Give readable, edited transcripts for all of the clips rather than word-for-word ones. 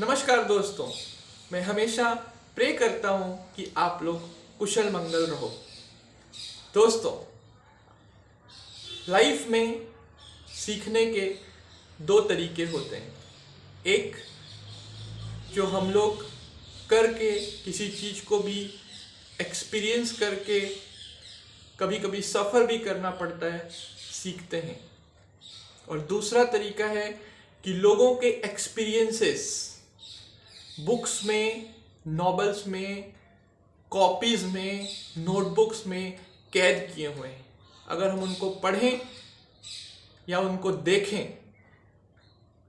नमस्कार दोस्तों, मैं हमेशा प्रे करता हूँ कि आप लोग कुशल मंगल रहो। दोस्तों, लाइफ में सीखने के दो तरीके होते हैं। एक जो हम लोग करके किसी चीज़ को भी एक्सपीरियंस करके कभी कभी सफ़र भी करना पड़ता है, सीखते हैं। और दूसरा तरीका है कि लोगों के एक्सपीरियंसेस बुक्स में, नॉवेल्स में, कॉपीज़ में, नोटबुक्स में कैद किए हुए हैं। अगर हम उनको पढ़ें या उनको देखें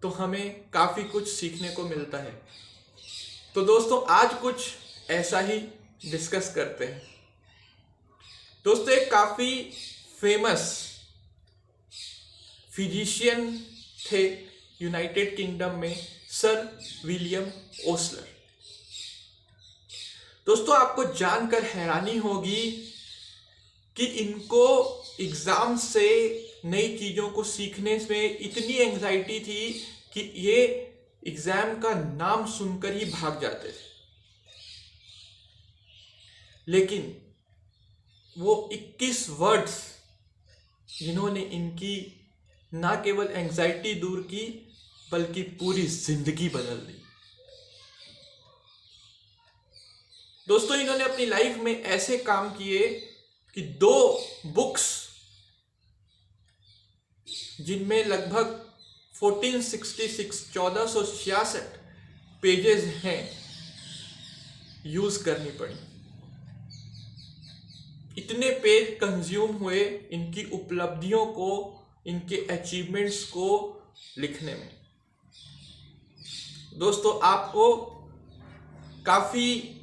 तो हमें काफ़ी कुछ सीखने को मिलता है। तो दोस्तों, आज कुछ ऐसा ही डिस्कस करते हैं। दोस्तों, एक काफ़ी फेमस फिजिशियन थे यूनाइटेड किंगडम में, सर विलियम ओस्लर। दोस्तों, आपको जानकर हैरानी होगी कि इनको एग्जाम से नई चीज़ों को सीखने में इतनी एंजाइटी थी कि ये एग्जाम का नाम सुनकर ही भाग जाते थे। लेकिन वो 21 वर्ड्स जिन्होंने इनकी ना केवल एंजाइटी दूर की बल्कि पूरी जिंदगी बदल दी। दोस्तों, इन्होंने अपनी लाइफ में ऐसे काम किए कि 2 बुक्स जिनमें लगभग 1466 पेजेस हैं, यूज करनी पड़ी। इतने पेज कंज्यूम हुए इनकी उपलब्धियों को, इनके अचीवमेंट्स को लिखने में। दोस्तों, आपको काफ़ी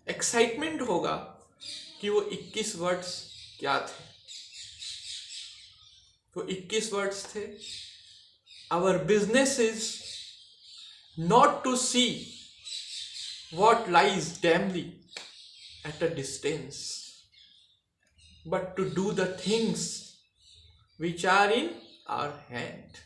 एक्साइटमेंट होगा कि वो 21 वर्ड्स क्या थे। तो 21 वर्ड्स थे, our business is not to see what lies dimly at a distance, but to do the things which are in our hand.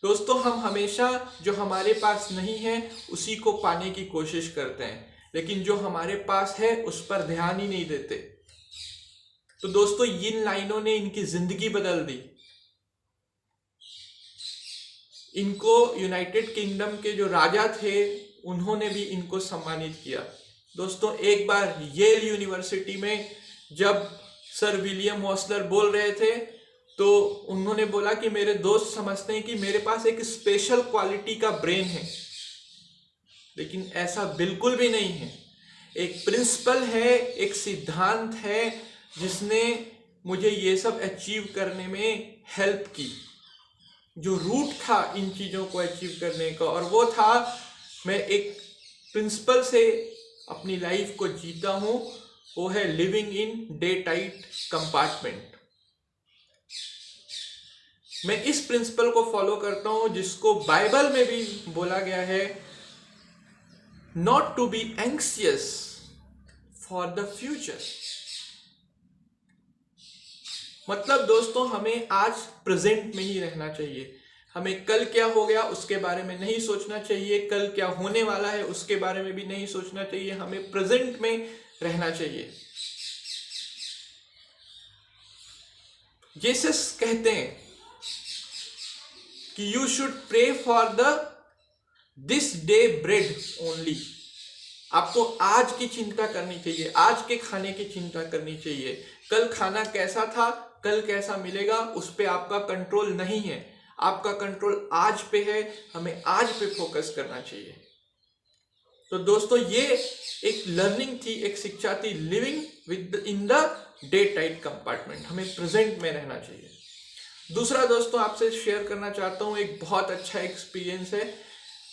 दोस्तों, हम हमेशा जो हमारे पास नहीं है उसी को पाने की कोशिश करते हैं, लेकिन जो हमारे पास है उस पर ध्यान ही नहीं देते। तो दोस्तों, इन लाइनों ने इनकी जिंदगी बदल दी। इनको यूनाइटेड किंगडम के जो राजा थे उन्होंने भी इनको सम्मानित किया। दोस्तों, एक बार येल यूनिवर्सिटी में जब सर विलियम ओस्लर बोल रहे थे तो उन्होंने बोला कि मेरे दोस्त समझते हैं कि मेरे पास एक स्पेशल क्वालिटी का ब्रेन है, लेकिन ऐसा बिल्कुल भी नहीं है। एक प्रिंसिपल है, एक सिद्धांत है जिसने मुझे ये सब अचीव करने में हेल्प की। जो रूट था इन चीज़ों को अचीव करने का, और वो था मैं एक प्रिंसिपल से अपनी लाइफ को जीता हूँ, वो है living in day tight compartment. मैं इस प्रिंसिपल को फॉलो करता हूँ जिसको बाइबल में भी बोला गया है, not to be anxious for the future. मतलब दोस्तों, हमें आज प्रेजेंट में ही रहना चाहिए। हमें कल क्या हो गया उसके बारे में नहीं सोचना चाहिए, कल क्या होने वाला है उसके बारे में भी नहीं सोचना चाहिए। हमें प्रेजेंट में रहना चाहिए। जीसस कहते हैं कि you should pray for the this day bread only. आपको आज की चिंता करनी चाहिए, आज के खाने की चिंता करनी चाहिए। कल खाना कैसा था, कल कैसा मिलेगा, उस पे आपका कंट्रोल नहीं है। आपका कंट्रोल आज पे है, हमें आज पे फोकस करना चाहिए। तो दोस्तों, ये एक लर्निंग थी, एक शिक्षा थी, living with in the day tight compartment. हमें प्रेजेंट में रहना चाहिए। दूसरा दोस्तों, आपसे शेयर करना चाहता हूँ, एक बहुत अच्छा एक्सपीरियंस है।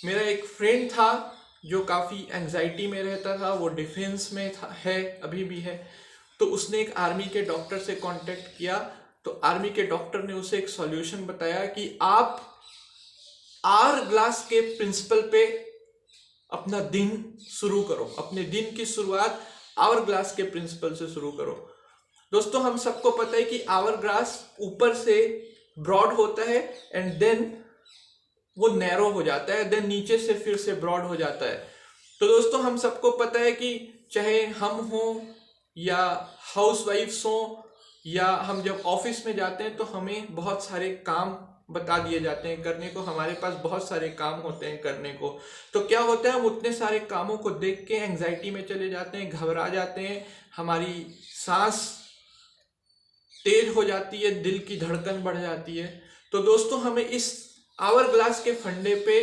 मेरा एक फ्रेंड था जो काफ़ी एंजाइटी में रहता था, वो डिफेंस में है, अभी भी है। तो उसने एक आर्मी के डॉक्टर से कांटेक्ट किया। तो आर्मी के डॉक्टर ने उसे एक सॉल्यूशन बताया कि आप आवर ग्लास के प्रिंसिपल पे अपना दिन शुरू करो, अपने दिन की शुरुआत आवर ग्लास के प्रिंसिपल से शुरू करो। दोस्तों, हम सबको पता है कि आवर ग्लास ऊपर से ब्रॉड होता है एंड देन वो नैरो हो जाता है, देन नीचे से फिर से ब्रॉड हो जाता है। तो दोस्तों हम सबको पता है कि चाहे हम हों या हाउसवाइफ्स हों या हम जब ऑफिस में जाते हैं तो हमें बहुत सारे काम बता दिए जाते हैं करने को, हमारे पास बहुत सारे काम होते हैं करने को। तो क्या होता है, हम उतने सारे कामों को देख के एंजाइटी में चले जाते हैं, घबरा जाते हैं, हमारी सांस तेज हो जाती है, दिल की धड़कन बढ़ जाती है। तो दोस्तों हमें इस आवर ग्लास के फंडे पे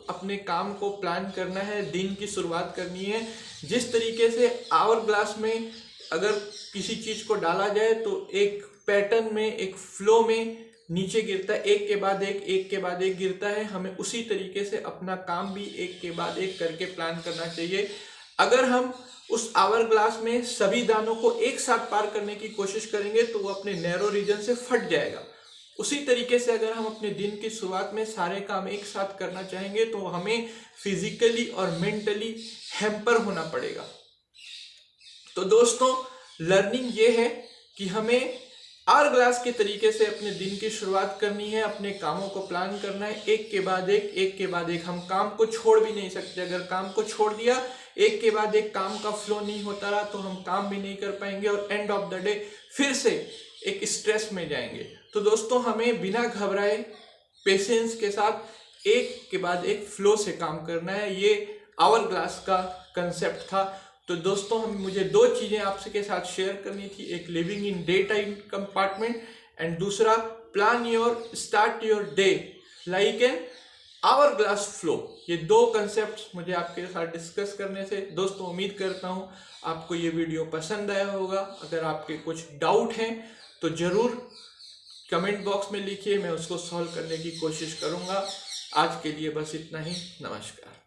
अपने काम को प्लान करना है, दिन की शुरुआत करनी है। जिस तरीके से आवर ग्लास में अगर किसी चीज को डाला जाए तो एक पैटर्न में, एक फ्लो में नीचे गिरता है, एक के बाद एक के बाद एक गिरता है। हमें उसी तरीके से अपना काम भी एक के बाद एक करके प्लान करना चाहिए। अगर हम उस आवर ग्लास में सभी दानों को एक साथ पार करने की कोशिश करेंगे तो वो अपने नैरो रीजन से फट जाएगा। उसी तरीके से अगर हम अपने दिन की शुरुआत में सारे काम एक साथ करना चाहेंगे तो हमें फिजिकली और मेंटली हैम्पर होना पड़ेगा। तो दोस्तों लर्निंग ये है कि हमें आवर ग्लास के तरीके से अपने दिन की शुरुआत करनी है, अपने कामों को प्लान करना है, एक के बाद एक। हम काम को छोड़ भी नहीं सकते। अगर काम को छोड़ दिया, एक के बाद एक काम का फ्लो नहीं होता रहा तो हम काम भी नहीं कर पाएंगे और एंड ऑफ द डे फिर से एक स्ट्रेस में जाएंगे। तो दोस्तों हमें बिना घबराए पेशेंस के साथ एक के बाद एक फ्लो से काम करना है। ये आवर ग्लास का कंसेप्ट था। तो दोस्तों मुझे दो चीजें आपसे के साथ शेयर करनी थी, एक living in day time compartment and दूसरा plan your start your day like an hourglass flow. ये दो कंसेप्ट मुझे आपके साथ डिस्कस करने से दोस्तों उम्मीद करता हूँ आपको ये वीडियो पसंद आया होगा। अगर आपके कुछ डाउट हैं तो जरूर कमेंट बॉक्स में लिखिए, मैं उसको सॉल्व करने की कोशिश करूँगा। आज के लिए बस इतना ही। नमस्कार।